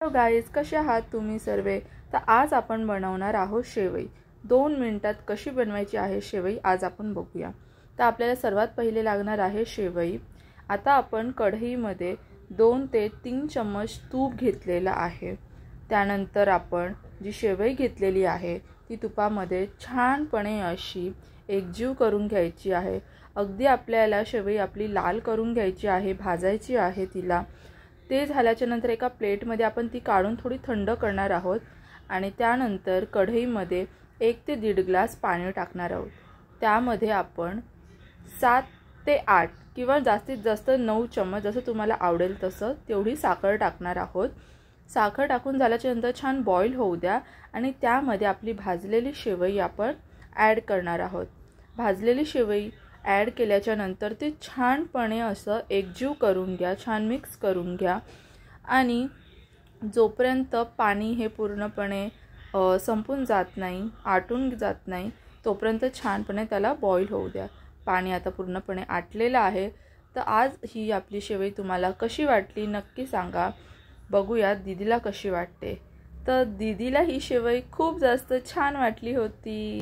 Hello guys, कसे आहात तुम्ही सर्वे। तर आज आपण बनवणार आहोत शेवई। 2 मिनिटात कशी बनवायची आहे शेवई आज आपण बघूया। तर आपल्याला सर्वात पहिले लागणार आहे शेवई। आता आपण कढईमध्ये 2 ते 3 चम्मच तूप घेतलेला आहे। त्यानंतर आपण जी शेवई घेतलेली आहे ती तुपामध्ये छानपणे अशी एकजीव करून घ्यायची आहे। अगदी आपल्याला शेवई आपली लाल करून घ्यायची आहे, भाजायची आहे तिला। ते झाल्याच्या नंतर एका प्लेटमध्ये आपण ती काढून थोडी थंड करणार आहोत आणि त्यानंतर कढईमध्ये 1 ते 1.5 ग्लास पाणी टाकणार आहोत। त्यामध्ये आपण 7 ते 8 किंवा जास्तीत जास्त 9 चम्मच जसं तुम्हाला आवडेल तसं तेवढी साखर टाकणार आहोत। साखर टाकून झाल्याच्या नंतर छान बॉईल होऊ द्या आणि त्यामध्ये आपली भाजलेली शेवई आपण ॲड करणार आहोत। भाजलेली शेवई ॲड केल्याच्या नंतर ते छानपणे असं एकजीव करून घ्या, छान मिक्स करून घ्या आणि जोपर्यंत पाणी हे पूर्णपणे संपून जात नाही, आटून जात नाही तोपर्यंत छानपणे त्याला बॉईल होऊ द्या। पाणी आता पूर्णपणे आटलेलं आहे। तर आज ही आपली शेवई तुम्हाला कशी वाटली नक्की सांगा। बघूया दीदीला कशी वाटते। तर दीदीला ही शेवई खूप जास्त छान वाटली होती।